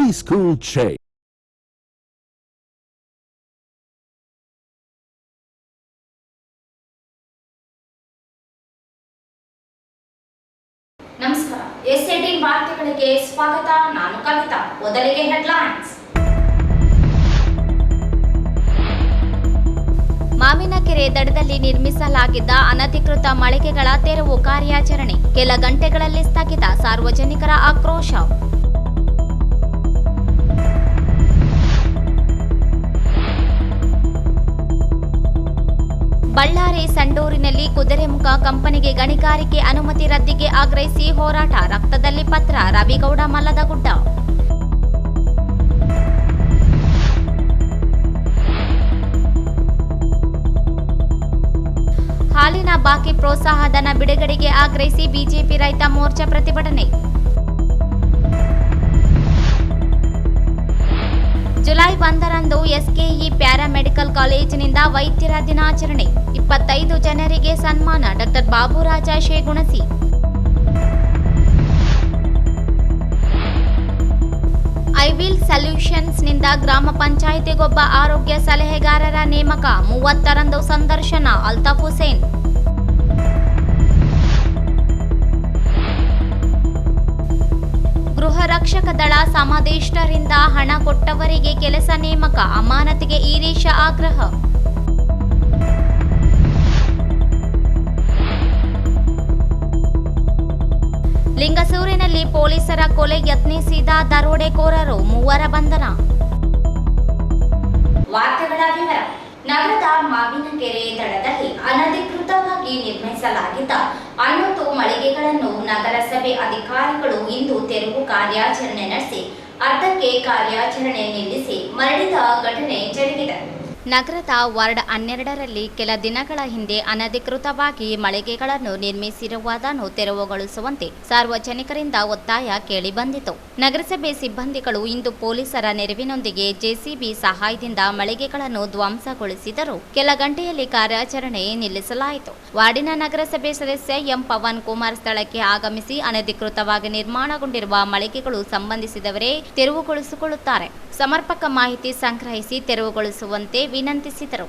Preschool Shake. ನಮಸ್ಕಾರ. S18 ವಾರ್ತೆಗಳಿಗೆ ಸ್ವಾಗತ. ನಾನು ಕವಿತಾ. ಮೊದಲಿಗೆ ಹೆಡ್ಲೈನ್ಸ್. ಮಾವಿನಕೆರೆ ದಡದಲ್ಲಿ ನಿರ್ಮಿಸಲಾಗಿದ್ದ ಅನಧಿಕೃತ ಮಳಿಗೆಗಳ ತೆರವು ಕಾರ್ಯಾಚರಣೆ ಕೆಲ ಗಂಟೆಗಳಲ್ಲಿ ಸ್ಥಗಿತ. ಸಾರ್ವಜನಿಕರ ಆಕ್ರೋಶ. ಬಳ್ಳಾರಿ ಸಂಡೂರಿನಲ್ಲಿ ಕುದುರೆಮುಖ ಕಂಪನಿಗೆ ಗಣಿಗಾರಿಕೆ ಅನುಮತಿ ರದ್ದಿಗೆ ಆಗ್ರಹಿಸಿ ಹೋರಾಟ. ರಕ್ತದಲ್ಲಿ ಪತ್ರ. ರವಿಗೌಡ ಮಲ್ಲದಗುಡ್ಡ. ಹಾಲಿನ ಬಾಕಿ ಪ್ರೋತ್ಸಾಹಧನ ಬಿಡುಗಡೆಗೆ ಆಗ್ರಹಿಸಿ ಬಿಜೆಪಿ ರೈತ ಮೋರ್ಚಾ ಪ್ರತಿಭಟನೆ. ಜುಲೈ 1ರಂದು ಎಸ್ಕೆಇ ಪ್ಯಾರಾಮೆಡಿಕಲ್ ಕಾಲೇಜಿನಿಂದ ವೈದ್ಯರ ದಿನಾಚರಣೆ. 25 ಜನರಿಗೆ ಸನ್ಮಾನ. ಡಾ ಬಾಬುರಾಜ ಶೇಗುಣಸಿ. ಐವಿಲ್ ಸೊಲ್ಯೂಷನ್ಸ್ನಿಂದ ಗ್ರಾಮ ಪಂಚಾಯಿತಿಗೊಬ್ಬ ಆರೋಗ್ಯ ಸಲಹೆಗಾರರ ನೇಮಕ. 30ರಂದು ಸಂದರ್ಶನ. ಅಲ್ತಾಫ್ ಹುಸೇನ್. ಗೃಹ ರಕ್ಷಕ ದಳ ಸಮಾದೇಷ್ಟರಿಂದ ಹಣ ಕೊಟ್ಟವರಿಗೆ ಕೆಲಸ ನೇಮಕ. ಅಮಾನತಿಗೆ ಈರೀಶ ಆಗ್ರಹ. ಲಿಂಗಸೂರಿನಲ್ಲಿ ಪೊಲೀಸರ ಕೊಲೆ ಯತ್ನಿಸಿದ ದರೋಡೆಕೋರರು. 3 ಬಂಧನ. ವಾರ್ತೆಗಳ ವಿವರ. ನಗರದ ಮಾವಿನಕೆರೆ ದಡದಲ್ಲಿ ಅನಧಿಕೃತವಾಗಿ ನಿರ್ಮಿಸಲಾಗಿದ್ದ 11 ಮಳಿಗೆಗಳನ್ನು ನಗರಸಭೆ ಅಧಿಕಾರಿಗಳು ಇಂದು ತೆರವು ಕಾರ್ಯಾಚರಣೆ ನಡೆಸಿ ಅರ್ಧಕ್ಕೆ ಕಾರ್ಯಾಚರಣೆ ನಿಲ್ಲಿಸಿ ಮರಳಿದ ಘಟನೆ ಜರುಗಿದೆ. ನಗರದ ವಾರ್ಡ್ 12ರಲ್ಲಿ ಕೆಲ ದಿನಗಳ ಹಿಂದೆ ಅನಧಿಕೃತವಾಗಿ ಮಳಿಗೆಗಳನ್ನು ನಿರ್ಮಿಸಿರುವುದನ್ನು ತೆರವುಗೊಳಿಸುವಂತೆ ಸಾರ್ವಜನಿಕರಿಂದ ಒತ್ತಾಯ ಕೇಳಿಬಂದಿತು. ನಗರಸಭೆ ಸಿಬ್ಬಂದಿಗಳು ಇಂದು ಪೊಲೀಸರ ನೆರವಿನೊಂದಿಗೆ ಜೆಸಿಬಿ ಸಹಾಯದಿಂದ ಮಳಿಗೆಗಳನ್ನು ಧ್ವಂಸಗೊಳಿಸಿದರು. ಕೆಲ ಗಂಟೆಯಲ್ಲಿ ಕಾರ್ಯಾಚರಣೆ ನಿಲ್ಲಿಸಲಾಯಿತು. ವಾರ್ಡಿನ ನಗರಸಭೆ ಸದಸ್ಯ ಎಂ ಪವನ್ ಕುಮಾರ್ ಸ್ಥಳಕ್ಕೆ ಆಗಮಿಸಿ ಅನಧಿಕೃತವಾಗಿ ನಿರ್ಮಾಣಗೊಂಡಿರುವ ಮಳಿಗೆಗಳು ಸಂಬಂಧಿಸಿದವರೇ ತೆರವುಗೊಳಿಸಿಕೊಳ್ಳುತ್ತಾರೆ, ಸಮರ್ಪಕ ಮಾಹಿತಿ ಸಂಗ್ರಹಿಸಿ ತೆರವುಗೊಳಿಸುವಂತೆ ವಿನಂತಿಸಿದರು.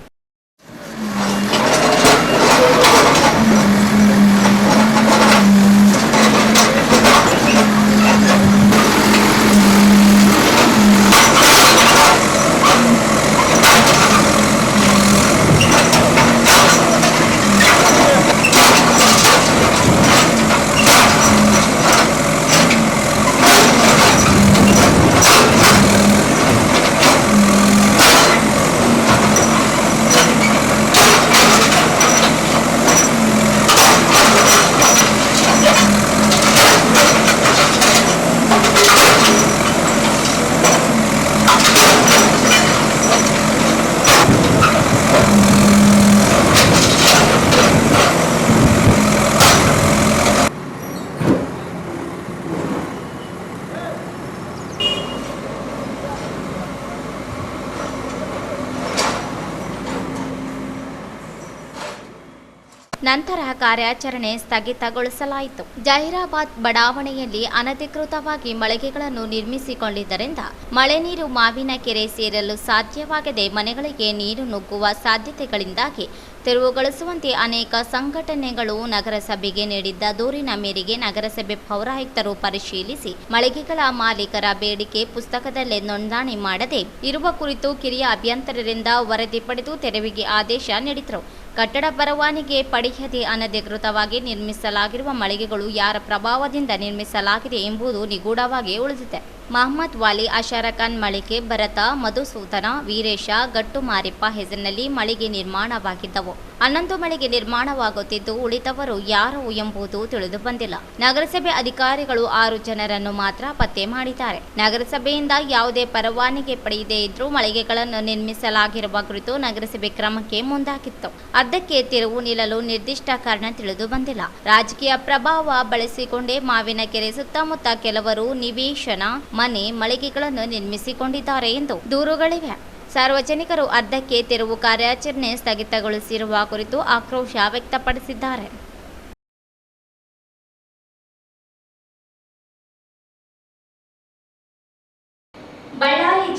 ನಂತರ ಕಾರ್ಯಾಚರಣೆ ಸ್ಥಗಿತಗೊಳಿಸಲಾಯಿತು. ಜಹೀರಾಬಾದ್ ಬಡಾವಣೆಯಲ್ಲಿ ಅನಧಿಕೃತವಾಗಿ ಮಳಿಗೆಗಳನ್ನು ನಿರ್ಮಿಸಿಕೊಂಡಿದ್ದರಿಂದ ಮಳೆ ನೀರು ಮಾವಿನಕೆರೆ ಸೇರಲು ಸಾಧ್ಯವಾಗದೆ ಮನೆಗಳಿಗೆ ನೀರು ನುಗ್ಗುವ ಸಾಧ್ಯತೆಗಳಿಂದಾಗಿ ತೆರವುಗೊಳಿಸುವಂತೆ ಅನೇಕ ಸಂಘಟನೆಗಳು ನಗರಸಭೆಗೆ ನೀಡಿದ್ದ ದೂರಿನ ಮೇರೆಗೆ ನಗರಸಭೆ ಪೌರಾಯುಕ್ತರು ಪರಿಶೀಲಿಸಿ ಮಳಿಗೆಗಳ ಮಾಲೀಕರ ಬೇಡಿಕೆ ಪುಸ್ತಕದಲ್ಲೇ ನೋಂದಣಿ ಮಾಡದೆ ಇರುವ ಕುರಿತು ಕಿರಿಯ ಅಭಿಯಂತರರಿಂದ ವರದಿ ಪಡೆದು ತೆರವಿಗೆ ಆದೇಶ ನೀಡಿದರು. ಕಟ್ಟಡ ಪರವಾನಗಿ ಪಡೆಯದೆ ಅನಧಿಕೃತವಾಗಿ ನಿರ್ಮಿಸಲಾಗಿರುವ ಮಳಿಗೆಗಳು ಯಾರ ಪ್ರಭಾವದಿಂದ ನಿರ್ಮಿಸಲಾಗಿದೆ ಎಂಬುದು ನಿಗೂಢವಾಗಿ ಉಳಿದಿದೆ. ಮಹಮ್ಮದ್ ವಾಲಿ, ಅಶರಖಾನ್ ಮಳಿಗೆ, ಭರತ, ಮಧುಸೂದನ, ವೀರೇಶ, ಗಟ್ಟು ಮಾರಿಪ್ಪ ಹೆಸರಿನಲ್ಲಿ ಮಳಿಗೆ ನಿರ್ಮಾಣವಾಗಿದ್ದವು. 11 ಮಳಿಗೆ ನಿರ್ಮಾಣವಾಗುತ್ತಿದ್ದು ಉಳಿದವರು ಯಾರು ಎಂಬುದು ತಿಳಿದು ಬಂದಿಲ್ಲ. ನಗರಸಭೆ ಅಧಿಕಾರಿಗಳು 6 ಜನರನ್ನು ಮಾತ್ರ ಪತ್ತೆ ಮಾಡಿದ್ದಾರೆ. ನಗರಸಭೆಯಿಂದ ಯಾವುದೇ ಪರವಾನಗಿ ಪಡೆಯದೇ ಇದ್ರೂ ಮಳಿಗೆಗಳನ್ನು ನಿರ್ಮಿಸಲಾಗಿರುವ ಕುರಿತು ನಗರಸಭೆ ಕ್ರಮಕ್ಕೆ ಮುಂದಾಗಿತ್ತು. ಅದಕ್ಕೆ ತಿರುವು ನಿಲ್ಲಲು ನಿರ್ದಿಷ್ಟ ಕಾರಣ ತಿಳಿದು ಬಂದಿಲ್ಲ. ರಾಜಕೀಯ ಪ್ರಭಾವ ಬಳಸಿಕೊಂಡೇ ಮಾವಿನಕೆರೆ ಸುತ್ತಮುತ್ತ ಕೆಲವರು ನಿವೇಶನ, ಮನೆ, ಮಳಿಗೆಗಳನ್ನು ನಿರ್ಮಿಸಿಕೊಂಡಿದ್ದಾರೆ ಎಂದು ದೂರುಗಳಿವೆ. ಸಾರ್ವಜನಿಕರು ಅರ್ಧಕ್ಕೆ ತೆರವು ಕಾರ್ಯಾಚರಣೆ ಸ್ಥಗಿತಗೊಳಿಸಿರುವ ಕುರಿತು ಆಕ್ರೋಶ ವ್ಯಕ್ತಪಡಿಸಿದ್ದಾರೆ.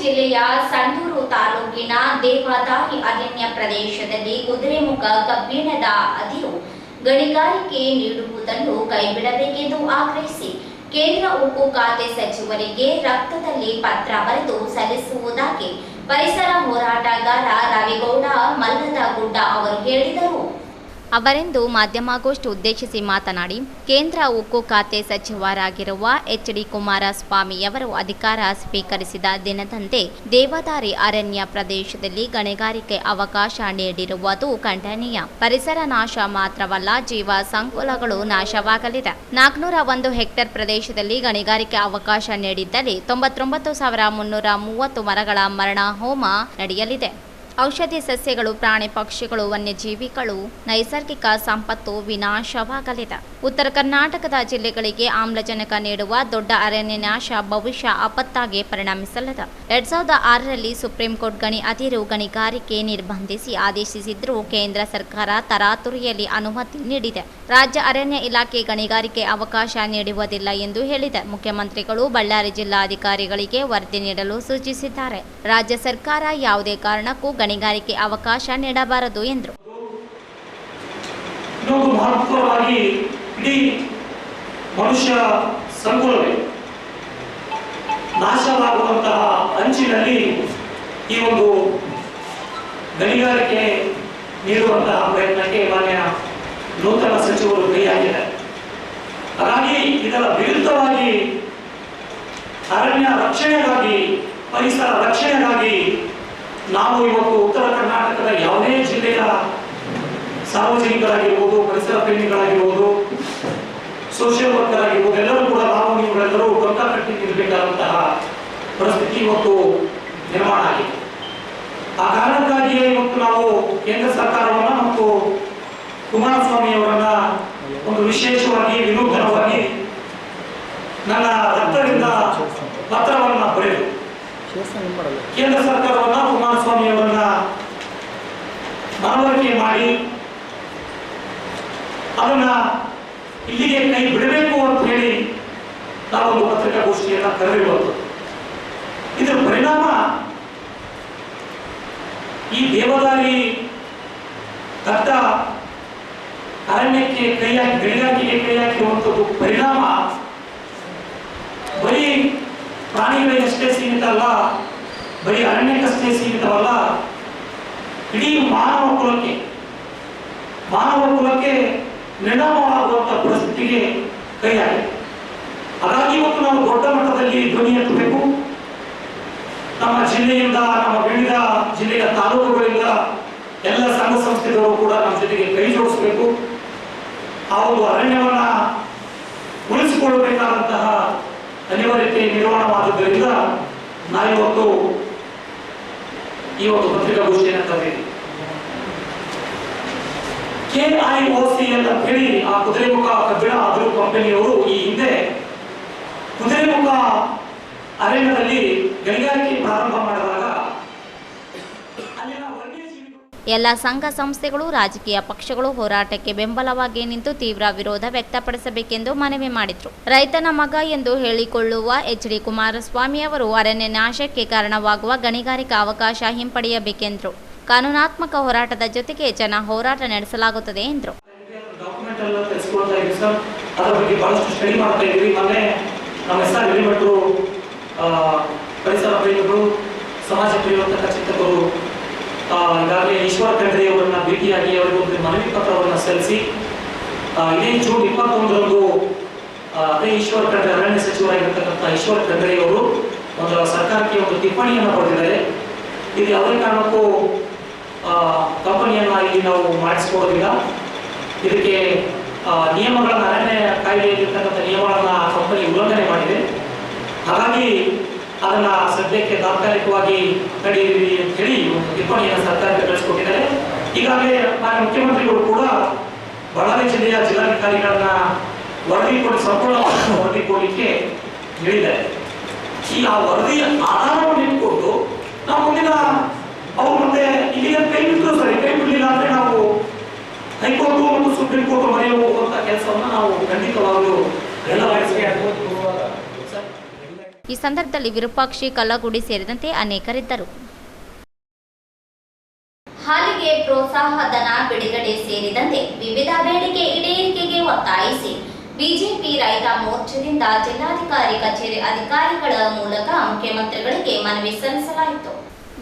ಜಿಲ್ಲೆಯ ಸಂಡೂರು ತಾಲೂಕಿನ ದೇವದಾರಿ ಅರಣ್ಯ ಪ್ರದೇಶದಲ್ಲಿ ಕುದುರೆಮುಖ ಕಬ್ಬಿಣದ ಅದಿರು ಗಣಿಗಾರಿಕೆ ನೀಡುವುದನ್ನು ಕೈಬಿಡಬೇಕೆಂದು ಆಗ್ರಹಿಸಿ ಕೇಂದ್ರ ಉಕ್ಕು ಖಾತೆ ಸಚಿವರಿಗೆ ರಕ್ತದಲ್ಲಿ ಪತ್ರ ಬರೆದು ಸಲ್ಲಿಸುವುದಾಗಿ ಪರಿಸರ ಹೋರಾಟಗಾರ ರವಿಗೌಡ ಮಲ್ಲದಗುಡ್ಡ ಅವರು ಹೇಳಿದರು. ಅವರೆಂದು ಮಾಧ್ಯಮಗೋಷ್ಠಿ ಉದ್ದೇಶಿಸಿ ಮಾತನಾಡಿ, ಕೇಂದ್ರ ಉಕ್ಕು ಖಾತೆ ಸಚಿವರಾಗಿರುವ ಎಚ್.ಡಿ. ಕುಮಾರಸ್ವಾಮಿಯವರು ಅಧಿಕಾರ ಸ್ವೀಕರಿಸಿದ ದಿನದಂದೇ ದೇವದಾರಿ ಅರಣ್ಯ ಪ್ರದೇಶದಲ್ಲಿ ಗಣಿಗಾರಿಕೆ ಅವಕಾಶ ನೀಡಿರುವುದು ಖಂಡನೀಯ. ಪರಿಸರ ನಾಶ ಮಾತ್ರವಲ್ಲ, ಜೀವ ಸಂಕುಲಗಳು ನಾಶವಾಗಲಿದೆ. 401 ಹೆಕ್ಟೇರ್ ಪ್ರದೇಶದಲ್ಲಿ ಗಣಿಗಾರಿಕೆ ಅವಕಾಶ ನೀಡಿದ್ದಲ್ಲಿ 99,330 ಮರಗಳ ಮರಣ ಹೋಮ ನಡೆಯಲಿದೆ. ಔಷಧಿ ಸಸ್ಯಗಳು, ಪ್ರಾಣಿ ಪಕ್ಷಿಗಳು, ವನ್ಯಜೀವಿಗಳು, ನೈಸರ್ಗಿಕ ಸಂಪತ್ತು ವಿನಾಶವಾಗಲಿದೆ. ಉತ್ತರ ಕರ್ನಾಟಕದ ಜಿಲ್ಲೆಗಳಿಗೆ ಆಮ್ಲಜನಕ ನೀಡುವ ದೊಡ್ಡ ಅರಣ್ಯ ನಾಶ ಭವಿಷ್ಯ ಆಪತ್ತಾಗಿ ಪರಿಣಮಿಸಲಿದೆ. 2006ರಲ್ಲಿ ಸುಪ್ರೀಂ ಕೋರ್ಟ್ ಗಣಿ ಅದಿರು ಗಣಿಗಾರಿಕೆ ನಿರ್ಬಂಧಿಸಿ ಆದೇಶಿಸಿದ್ರೂ ಕೇಂದ್ರ ಸರ್ಕಾರ ತರಾತುರಿಯಲ್ಲಿ ಅನುಮತಿ ನೀಡಿದೆ. ರಾಜ್ಯ ಅರಣ್ಯ ಇಲಾಖೆ ಗಣಿಗಾರಿಕೆ ಅವಕಾಶ ನೀಡುವುದಿಲ್ಲ ಎಂದು ಹೇಳಿದೆ. ಮುಖ್ಯಮಂತ್ರಿಗಳು ಬಳ್ಳಾರಿ ಜಿಲ್ಲಾಧಿಕಾರಿಗಳಿಗೆ ವರದಿ ನೀಡಲು ಸೂಚಿಸಿದ್ದಾರೆ. ರಾಜ್ಯ ಸರ್ಕಾರ ಯಾವುದೇ ಕಾರಣಕ್ಕೂ ಗಣಿಗಾರಿಕೆ ಅವಕಾಶ ನೀಡಬಾರದು ಎಂದರು. ಮಹತ್ವವಾಗಿ ಇಡೀ ಮನುಷ್ಯ ಸಂಕುಲವೇ ನಾಶವಾಗುವಂತಹ ಅಂಚಿನಲ್ಲಿ ಈ ಒಂದು ಗಣಿಗಾರಿಕೆ ನೀಡುವಂತಹ ಪ್ರಯತ್ನಕ್ಕೆ ಮಾನ್ಯ ನೂತನ ಸಚಿವರು ಕೈ ಹಾಕಿದ್ದಾರೆ. ಹಾಗಾಗಿ ಇದರ ವಿರುದ್ಧವಾಗಿ ಅರಣ್ಯ ರಕ್ಷಣೆಗಾಗಿ, ಪರಿಸರ ರಕ್ಷಣೆಗಾಗಿ ನಾವು ಇವತ್ತು ಉತ್ತರ ಕರ್ನಾಟಕದ ಯಾವುದೇ ಜಿಲ್ಲೆಯ ಸಾರ್ವಜನಿಕರಾಗಿರ್ಬೋದು, ಪರಿಸರ ಪ್ರೇಮಿಗಳಾಗಿರ್ಬೋದು, ಸೋಷಿಯಲ್ ವರ್ಕರ್ ಆಗಿರ್ಬೋದು, ಎಲ್ಲರೂ ಕೂಡ ನಾವು ನೀವುಗಳೆಲ್ಲರೂ ಪಕ್ಕ ಕಟ್ಟಿ ನಿಲ್ಲಬೇಕಾದಂತಹ ಪರಿಸ್ಥಿತಿ ಇವತ್ತು ನಿರ್ಮಾಣ ಆಗಿದೆ. ಆ ಕಾರಣಕ್ಕಾಗಿಯೇ ಇವತ್ತು ನಾವು ಕೇಂದ್ರ ಸರ್ಕಾರವನ್ನ ಮತ್ತು ಕುಮಾರಸ್ವಾಮಿ ಅವರನ್ನ ಒಂದು ವಿಶೇಷವಾಗಿ ವಿನೂತನವಾಗಿ ನನ್ನ ರಕ್ತದಿಂದ ಪತ್ರವನ್ನ ಬರೆದು ಕೇಂದ್ರ ಸರ್ಕಾರವನ್ನ ಕುಮಾರಸ್ವಾಮಿ ಅವರನ್ನ ಮನವರಿಕೆ ಮಾಡಿ ಅದನ್ನ ಇಲ್ಲಿಗೆ ಕೈ ಬಿಡಬೇಕು ಅಂತ ಹೇಳಿ ನಾವೊಂದು ಪತ್ರಿಕಾಗೋಷ್ಠಿಯನ್ನ ಕರೆದಿರುವುದು. ಇದರ ಪರಿಣಾಮ ಈ ದೇವದಾರಿ ದಟ್ಟ ಅರಣ್ಯಕ್ಕೆ ಗಣಿಗಾರಿಕೆಗೆ ಕೈ ಹಾಕಿರುವಂಥದ್ದು ಪರಿಣಾಮ ಬರೀ ಪ್ರಾಣಿಗಳಿಗಷ್ಟೇ ಸೀಮಿತ ಅಲ್ಲ, ಬರೀ ಅರಣ್ಯಕ್ಕಷ್ಟೇ ಸೀಮಿತವಲ್ಲ, ಇಡೀ ಮಾನವ ಕುಲಕ್ಕೆ ನಿರ್ನಾಮವಾಗುವಂತಹ ಪರಿಸ್ಥಿತಿಗೆ ಕೈ ಹಾಕಿದೆ. ಹಾಗಾಗಿ ಇವತ್ತು ನಾವು ದೊಡ್ಡ ಮಟ್ಟದಲ್ಲಿ ಧ್ವನಿ ಎತ್ತಬೇಕು. ನಮ್ಮ ಜಿಲ್ಲೆಯಿಂದ, ನಮ್ಮ ವಿವಿಧ ಜಿಲ್ಲೆಯ ತಾಲೂಕುಗಳಿಂದ ಎಲ್ಲ ಸಂಘ ಸಂಸ್ಥೆಗಳು ಕೂಡ ನಮ್ಮ ಜೊತೆಗೆ ಕೈ ಜೋಡಿಸಬೇಕು. ಆ ಒಂದು ಅರಣ್ಯವನ್ನ ಉಳಿಸಿಕೊಳ್ಳಬೇಕಾದಂತಹ ಅನಿವಾರ್ಯತೆ ನಿರ್ಮಾಣವಾದದ್ದರಿಂದ ನಾವಿವತ್ತು ಈ ಒಂದು ಪತ್ರಿಕಾಗೋಷ್ಠಿಯನ್ನು ಕರೆದಿದ್ದೀವಿ. KIOC ಅಂತ ಹೇಳಿ ಆ ಕುದುರೆಮುಖ ಕಬ್ಬಿಣ ಅದಿರು ಕಂಪನಿಯವರು ಈ ಹಿಂದೆ ಕುದುರೆಮುಖ ಅರಣ್ಯದಲ್ಲಿ ಗಣಿಗಾರಿಕೆ ಪ್ರಾರಂಭ ಮಾಡಿದಾಗ ಎಲ್ಲ ಸಂಘ ಸಂಸ್ಥೆಗಳು, ರಾಜಕೀಯ ಪಕ್ಷಗಳು ಹೋರಾಟಕ್ಕೆ ಬೆಂಬಲವಾಗಿ ನಿಂತು ತೀವ್ರ ವಿರೋಧ ವ್ಯಕ್ತಪಡಿಸಬೇಕೆಂದು ಮನವಿ ಮಾಡಿದರು. ರೈತನ ಮಗ ಎಂದು ಹೇಳಿಕೊಳ್ಳುವ ಎಚ್.ಡಿ. ಕುಮಾರಸ್ವಾಮಿ ಅವರು ಅರಣ್ಯ ನಾಶಕ್ಕೆ ಕಾರಣವಾಗುವ ಗಣಿಗಾರಿಕಾ ಅವಕಾಶ ಹಿಂಪಡೆಯಬೇಕೆಂದರು. ಕಾನೂನಾತ್ಮಕ ಹೋರಾಟದ ಜೊತೆಗೆ ಜನ ಹೋರಾಟ ನಡೆಸಲಾಗುತ್ತದೆ ಎಂದರು. ಪರಿಸರ ಪ್ರೇಮಿಗಳು, ಸಮಾಜ ಪ್ರಿಯವಂತ ಚಿಂತಕರು ಈಗಾಗಲೇ ಈಶ್ವರ ಖಂಡ್ರೆ ಅವರನ್ನ ಭೇಟಿಯಾಗಿ ಅವರಿಗೆ ಒಂದು ಮನವಿ ಪತ್ರವನ್ನು ಸಲ್ಲಿಸಿ ಇದೇ ಜೂನ್ 21ರಂದು ಅದೇ ಈಶ್ವರ ಖಂಡ್ರೆ ಅರಣ್ಯ ಸಚಿವರಾಗಿರ್ತಕ್ಕಂಥ ಈಶ್ವರ ಖಂಡ್ರೆ ಅವರು ಒಂದು ಸರ್ಕಾರಕ್ಕೆ ಒಂದು ಟಿಪ್ಪಣಿಯನ್ನು ಕೊಟ್ಟಿದ್ದಾರೆ. ಇದು ಯಾವುದೇ ಕಾರಣಕ್ಕೂ ಕಂಪನಿಯನ್ನ ಇಲ್ಲಿ ನಾವು ಮಾಡಿಸಿಕೊಡೋದಿಲ್ಲ. ಇದಕ್ಕೆ ನಿಯಮಗಳನ್ನು, ಅರಣ್ಯ ಕಾಯ್ದೆಯಲ್ಲಿರ್ತಕ್ಕಂಥ ನಿಯಮಗಳನ್ನ ಕಂಪನಿ ಉಲ್ಲಂಘನೆ ಮಾಡಿದೆ. ಹಾಗಾಗಿ ಅದನ್ನ ಸದ್ಯಕ್ಕೆ ತಾತ್ಕಾಲಿಕವಾಗಿ ತಡೆಯಿರಿ ಅಂತ ಹೇಳಿ ಒಂದು ಟಿಪ್ಪಣಿಯನ್ನು ಸರ್ಕಾರಕ್ಕೆ ಕಳಿಸಿಕೊಟ್ಟಿದ್ದಾರೆ. ಈಗಾಗಲೇ ಮಾನ್ಯ ಮುಖ್ಯಮಂತ್ರಿಗಳು ಕೂಡ ಬಳ್ಳಾರಿ ಜಿಲ್ಲೆಯ ಜಿಲ್ಲಾಧಿಕಾರಿಗಳನ್ನ ಸಂಪೂರ್ಣವಾದ ವರದಿ ಕೊಡಲಿಕ್ಕೆ ಹೇಳಿದ್ದಾರೆ. ಈ ಆ ವರದಿಯ ಆಧಾರವನ್ನು ಇಟ್ಕೊಂಡು ನಾವು ಮುಂದಿನ ಅವರು ಮತ್ತೆ ಇಲ್ಲಿಗೆ ಕೈ ಬಿಟ್ಟರು ಸರಿ, ಕೈ ಬಿಡಲಿಲ್ಲ ಅಂದ್ರೆ ನಾವು ಹೈಕೋರ್ಟ್ ಮತ್ತು ಸುಪ್ರೀಂ ಕೋರ್ಟ್ ಮೊರೆ ಹೋಗುವಂತ ಕೆಲಸವನ್ನು ನಾವು ಖಂಡಿತವಾಗಲೂ ಎಲ್ಲ ಈ ಸಂದರ್ಭದಲ್ಲಿ ವಿರೂಪಾಕ್ಷಿ ಕಲ್ಲಗುಡಿ ಸೇರಿದಂತೆ ಅನೇಕರಿದ್ದರು. ಹಾಲಿಗೆ ಪ್ರೋತ್ಸಾಹ ಧನ ಬಿಡುಗಡೆ ಸೇರಿದಂತೆ ವಿವಿಧ ಬೇಡಿಕೆ ಈಡೇರಿಕೆಗೆ ಒತ್ತಾಯಿಸಿ ಬಿಜೆಪಿ ರೈತ ಮೋರ್ಚಾದಿಂದ ಜಿಲ್ಲಾಧಿಕಾರಿ ಕಚೇರಿ ಅಧಿಕಾರಿಗಳ ಮೂಲಕ ಮುಖ್ಯಮಂತ್ರಿಗಳಿಗೆ ಮನವಿ ಸಲ್ಲಿಸಲಾಯಿತು.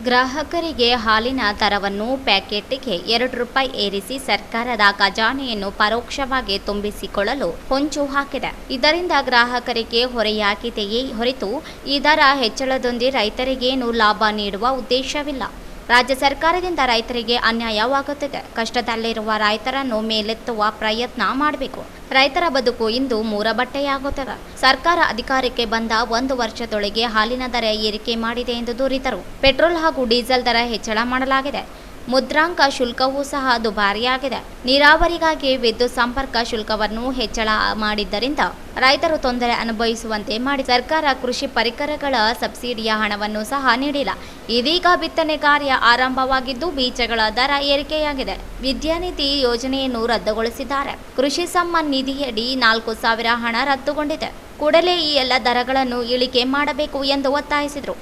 ಗ್ರಾಹಕರಿಗೆ ಹಾಲಿನ ದರವನ್ನು ಪ್ಯಾಕೆಟ್ಗೆ 2 ರೂಪಾಯಿ ಏರಿಸಿ ಸರ್ಕಾರದ ಖಜಾನೆಯನ್ನು ಪರೋಕ್ಷವಾಗಿ ತುಂಬಿಸಿಕೊಳ್ಳಲು ಹೊಂಚು ಹಾಕಿದೆ. ಇದರಿಂದ ಗ್ರಾಹಕರಿಗೆ ಹೊರೆಯಾಗಿದೆಯೇ ಹೊರತು ಈ ದರ ಹೆಚ್ಚಳದೊಂದಿಗೆ ರೈತರಿಗೇನು ಲಾಭ ನೀಡುವ ಉದ್ದೇಶವಿಲ್ಲ. ರಾಜ್ಯ ಸರ್ಕಾರದಿಂದ ರೈತರಿಗೆ ಅನ್ಯಾಯವಾಗುತ್ತಿದೆ. ಕಷ್ಟದಲ್ಲಿರುವ ರೈತರನ್ನು ಮೇಲೆತ್ತುವ ಪ್ರಯತ್ನ ಮಾಡಬೇಕು. ರೈತರ ಬದುಕು ಇಂದು ಮೂರಬಟ್ಟೆಯಾಗುತ್ತದೆ. ಸರ್ಕಾರ ಅಧಿಕಾರಕ್ಕೆ ಬಂದ 1 ವರ್ಷದೊಳಗೆ ಹಾಲಿನ ದರ ಏರಿಕೆ ಮಾಡಿದೆ ಎಂದು ದೂರಿದರು. ಪೆಟ್ರೋಲ್ ಹಾಗೂ ಡೀಸೆಲ್ ದರ ಹೆಚ್ಚಳ ಮಾಡಲಾಗಿದೆ. ಮುದ್ರಾಂಕ ಶುಲ್ಕವೂ ಸಹ ದುಬಾರಿಯಾಗಿದೆ. ನೀರಾವರಿಗಾಗಿ ವಿದ್ಯುತ್ ಸಂಪರ್ಕ ಶುಲ್ಕವನ್ನು ಹೆಚ್ಚಳ ಮಾಡಿದ್ದರಿಂದ ರೈತರು ತೊಂದರೆ ಅನುಭವಿಸುವಂತೆ ಮಾಡಿ ಸರ್ಕಾರ ಕೃಷಿ ಪರಿಕರಗಳ ಸಬ್ಸಿಡಿಯ ಹಣವನ್ನು ಸಹ ನೀಡಿಲ್ಲ. ಇದೀಗ ಬಿತ್ತನೆ ಕಾರ್ಯ ಆರಂಭವಾಗಿದ್ದು ಬೀಜಗಳ ದರ ಏರಿಕೆಯಾಗಿದೆ. ವಿದ್ಯಾನಿಧಿ ಯೋಜನೆಯನ್ನು ರದ್ದುಗೊಳಿಸಿದ್ದಾರೆ. ಕೃಷಿ ಸಮ್ಮಾನ್ ನಿಧಿಯಡಿ 4,000 ಹಣ ರದ್ದುಗೊಂಡಿದೆ. ಕೂಡಲೇ ಈ ಎಲ್ಲ ದರಗಳನ್ನು ಇಳಿಕೆ ಮಾಡಬೇಕು ಎಂದು ಒತ್ತಾಯಿಸಿದರು.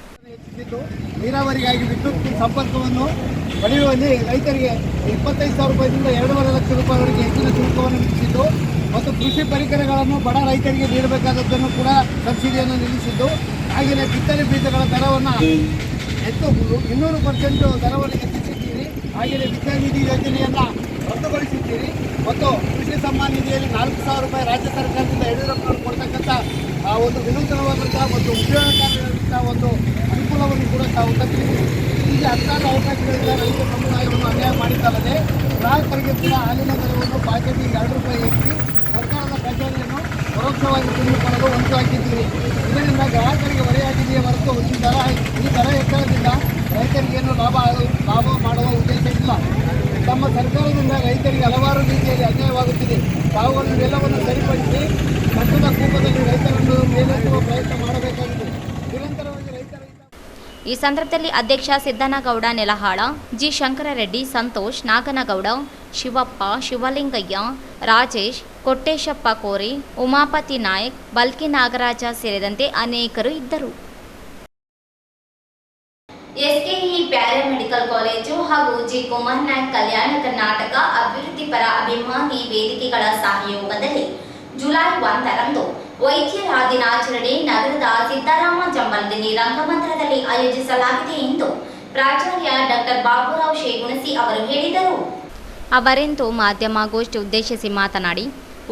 ನೀರಾವರಿಗಾಗಿ ವಿದ್ಯುತ್ ಸಂಪರ್ಕವನ್ನು ಪಡೆಯುವಲ್ಲಿ ರೈತರಿಗೆ 25,000 ರೂಪಾಯಿಯಿಂದ 2.5 ಲಕ್ಷ ರೂಪಾಯಿವರೆಗೆ ಹೆಚ್ಚಿನ ಶುಲ್ಕವನ್ನು ವಿಧಿಸಿದ್ದು ಮತ್ತು ಕೃಷಿ ಪರಿಕರಗಳನ್ನು ಬಡ ರೈತರಿಗೆ ನೀಡಬೇಕಾದದ್ದನ್ನು ಕೂಡ ಸಬ್ಸಿಡಿಯನ್ನು ನಿಲ್ಲಿಸಿದ್ದು, ಹಾಗೆಯೇ ಬಿತ್ತನೆ ಬೀಜಗಳ ದರವನ್ನು ಹೆಚ್ಚು 200% ದರವನ್ನು ಹೆಚ್ಚಿಸಿದ್ದೀರಿ. ಹಾಗೆಯೇ ವಿದ್ಯಾನಿಧಿ ಯೋಜನೆಯನ್ನು ರದ್ದುಗೊಳಿಸಿದ್ದೀರಿ ಮತ್ತು ಕೃಷಿ ಸಮ್ಮಾನ್ ನಿಧಿಯಲ್ಲಿ 4,000 ರೂಪಾಯಿ ರಾಜ್ಯ ಸರ್ಕಾರದಿಂದ ಯಡಿಯೂರಪ್ಪನವರು ಕೊಡ್ತಕ್ಕಂಥ ಒಂದು ವಿನೂತನವಾದಂತಹ ಮತ್ತು ಉಪಯೋಗಕಾರಿಯಾದಂತಹ ಒಂದು ಅನುಕೂಲವನ್ನು ಕೂಡ ತಾವು ತಪ್ಪಿದ್ದೀರಿ. ಹೀಗೆ ಹತ್ತಾರು ಅವಕಾಶಗಳಿಂದ ರೈತ ಸಮುದಾಯವನ್ನು ಅನ್ಯಾಯ ಮಾಡಿದ್ದಲ್ಲದೆ ಗ್ರಾಹಕರಿಗೆ ಕೂಡ ಹಾಲಿನ ದರವನ್ನು ಪ್ಯಾಕೆಟ್ಗೆ 2 ರೂಪಾಯಿ ಹೆಚ್ಚಿ ಸರ್ಕಾರದ ಖಜಾನೆಯನ್ನು ಪರೋಕ್ಷವಾಗಿ ತುಂಬಿಕೊಳ್ಳಲು ಹೊಂಚು ಹಾಕಿದ್ದೀರಿ. ಇದರಿಂದ ಗ್ರಾಹಕರಿಗೆ ಹೊರೆಯಾಗಿದೆಯೇ ಹೊರತು ಈ ದರ ಹೆಚ್ಚಳದಿಂದ ರೈತರಿಗೇನು ಲಾಭ ಮಾಡುವ ಉದ್ದೇಶ ಇಲ್ಲ. ತಮ್ಮ ಸರ್ಕಾರದಿಂದ ರೈತರಿಗೆ ಹಲವಾರು ರೀತಿಯಲ್ಲಿ ಅನ್ಯಾಯವಾಗುತ್ತಿದೆ. ತಾವುಗಳು ಇವೆಲ್ಲವನ್ನು ಸರಿಪಡಿಸಿ ಕಷ್ಟದ ಕೂಪದಲ್ಲಿ ರೈತರನ್ನು ಮೇಲೆತ್ತುವ ಪ್ರಯತ್ನ ಮಾಡಬೇಕಾಗಿದೆ. ನಿರಂತರವಾಗಿ ರೈತರ ಈ ಸಂದರ್ಭದಲ್ಲಿ ಅಧ್ಯಕ್ಷ ಸಿದ್ದನಗೌಡ ನೆಲಹಾಳ, ಜಿ ಶಂಕರರೆಡ್ಡಿ, ಸಂತೋಷ್, ನಾಗನಗೌಡ, ಶಿವಪ್ಪ, ಶಿವಲಿಂಗಯ್ಯ, ರಾಜೇಶ್, ಕೊಟ್ಟೇಶಪ್ಪ ಕೋರಿ, ಉಮಾಪತಿ ನಾಯಕ್, ಬಲ್ಕಿ ನಾಗರಾಜ ಸೇರಿದಂತೆ ಅನೇಕರು ಇದ್ದರು. ಎಸ್ಕೆಇ ಪ್ಯಾರಾಮೆಡಿಕಲ್ ಕಾಲೇಜು ಹಾಗೂ ಜಿ ಕುಮಾರ್ ನಾಯಕ್ ಕಲ್ಯಾಣ ಕರ್ನಾಟಕ ಅಭಿವೃದ್ಧಿಪರ ಅಭಿಮಾನಿ ವೇದಿಕೆಗಳ ಸಹಯೋಗದಲ್ಲಿ ಜುಲೈ 1ರಂದು ವೈದ್ಯರ ದಿನಾಚರಣೆ ನಗರದ ಸಿದ್ದರಾಮ ಜಂಬಲ್ದಿನ್ನಿ ರಂಗಮಂದಿರದಲ್ಲಿ ಆಯೋಜಿಸಲಾಗಿದೆ ಎಂದು ಪ್ರಾಚಾರ್ಯ ಡಾಕ್ಟರ್ ಬಾಬುರಾವ್ ಶೇಗುಣಸಿ ಅವರು ಹೇಳಿದರು. ಅವರಿಂದು ಮಾಧ್ಯಮಗೋಷ್ಠಿ ಉದ್ದೇಶಿಸಿ ಮಾತನಾಡಿ,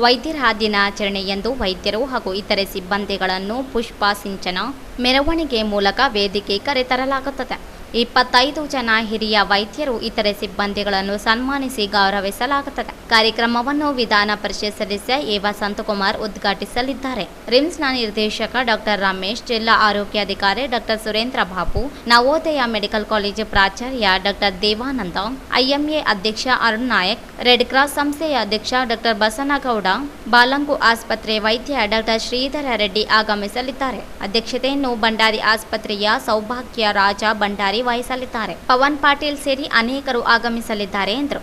ವೈದ್ಯರ ದಿನಾಚರಣೆಯಂದು ವೈದ್ಯರು ಹಾಗೂ ಇತರೆ ಸಿಬ್ಬಂದಿಗಳನ್ನು ಪುಷ್ಪಸಿಂಚನ ಮೆರವಣಿಗೆ ಮೂಲಕ ವೇದಿಕೆ ಕರೆತರಲಾಗುತ್ತದೆ. 25 ಜನ ಹಿರಿಯ ವೈದ್ಯರು ಇತರೆ ಸಿಬ್ಬಂದಿಗಳನ್ನು ಸನ್ಮಾನಿಸಿ ಗೌರವಿಸಲಾಗುತ್ತದೆ. ಕಾರ್ಯಕ್ರಮವನ್ನು ವಿಧಾನ ಪರಿಷತ್ ಸದಸ್ಯ ಎ ವಸಂತಕುಮಾರ್ ಉದ್ಘಾಟಿಸಲಿದ್ದಾರೆ. ರಿಮ್ಸ್ನ ನಿರ್ದೇಶಕ ಡಾಕ್ಟರ್ ರಮೇಶ್, ಜಿಲ್ಲಾ ಆರೋಗ್ಯಾಧಿಕಾರಿ doctor Surendra Babu, Navodaya medical college ಪ್ರಾಚಾರ್ಯ ಡಾಕ್ಟರ್ ದೇವಾನಂದ, ಐಎಂಎ ಅಧ್ಯಕ್ಷ ಅರುಣ್ ನಾಯಕ್, ರೆಡ್ ಕ್ರಾಸ್ ಸಂಸ್ಥೆಯ ಅಧ್ಯಕ್ಷ ಡಾಕ್ಟರ್ ಬಸನಗೌಡ, ಬಾಲಂಗು ಆಸ್ಪತ್ರೆ ವೈದ್ಯ ಡಾಕ್ಟರ್ ಶ್ರೀಧರ ರೆಡ್ಡಿ ಆಗಮಿಸಲಿದ್ದಾರೆ. ಅಧ್ಯಕ್ಷತೆಯನ್ನು ಭಂಡಾರಿ ಆಸ್ಪತ್ರೆಯ ಸೌಭಾಗ್ಯ ರಾಜ ಭಂಡಾರಿ ವಹಿಸಲಿದ್ದಾರೆ. ಪವನ್ ಪಾಟೀಲ್ ಸೇರಿ ಅನೇಕರು ಆಗಮಿಸಲಿದ್ದಾರೆ ಎಂದರು.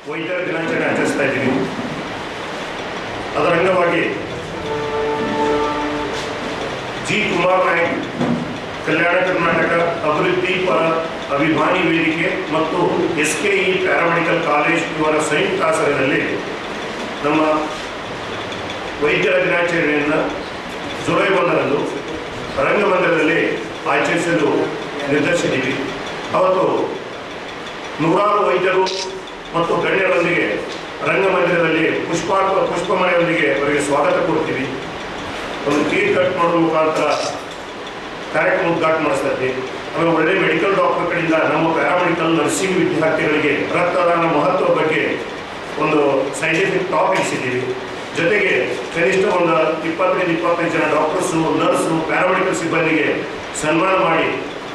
ವೈದ್ಯರ ದಿನಾಚರಣೆ ಆಚರಿಸ್ತಾ ಇದ್ದೀವಿ. ಅದರ ಅಂಗವಾಗಿ ಜಿ ಕುಮಾರ್ ನಾಯಕ್ ಕಲ್ಯಾಣ ಕರ್ನಾಟಕ ಅಭಿವೃದ್ಧಿ ಪರ ಅಭಿಮಾನಿ ವೇದಿಕೆ ಮತ್ತು ಎಸ್ಕೆಇ ಪ್ಯಾರಾಮೆಡಿಕಲ್ ಕಾಲೇಜ್ ಇವರ ಸಂಯುಕ್ತ ಆಶ್ರಯದಲ್ಲಿ ನಮ್ಮ ವೈದ್ಯರ ದಿನಾಚರಣೆಯನ್ನು ಜುಲೈ 1ರಂದು ರಂಗಮಂದಿರದಲ್ಲಿ ಆಚರಿಸಲು ನಿರ್ಧರಿಸಿದ್ದೀವಿ. ಅವತ್ತು 100 ವೈದ್ಯರು ಮತ್ತು ಗಣ್ಯರೊಂದಿಗೆ ರಂಗಮಂದಿರದಲ್ಲಿ ಪುಷ್ಪಮಳೆಯೊಂದಿಗೆ ಅವರಿಗೆ ಸ್ವಾಗತ ಕೊಡ್ತೀವಿ. ಒಂದು ಕೇಕ್ ಕಟ್ ಮಾಡುವ ಮುಖಾಂತರ ಕಾರ್ಯಕ್ರಮ ಉದ್ಘಾಟನೆ ಮಾಡಿಸ್ತಾ ಇದ್ದೀವಿ. ಆಮೇಲೆ ಒಳ್ಳೆ ಮೆಡಿಕಲ್ ಡಾಕ್ಟರ್ ಕಡೆಯಿಂದ ನಮ್ಮ ಪ್ಯಾರಾಮೆಡಿಕಲ್ ನರ್ಸಿಂಗ್ ವಿದ್ಯಾರ್ಥಿಗಳಿಗೆ ರಕ್ತದಾನ ಮಹತ್ವ ಬಗ್ಗೆ ಒಂದು ಸೈಂಟಿಫಿಕ್ ಟಾಕ್ ಇರಿಸಿದ್ದೀವಿ. ಜೊತೆಗೆ ಕನಿಷ್ಠ ಒಂದು 20-25 ಜನ ಡಾಕ್ಟರ್ಸು, ನರ್ಸು, ಪ್ಯಾರಾಮೆಡಿಕಲ್ ಸಿಬ್ಬಂದಿಗೆ ಸನ್ಮಾನ ಮಾಡಿ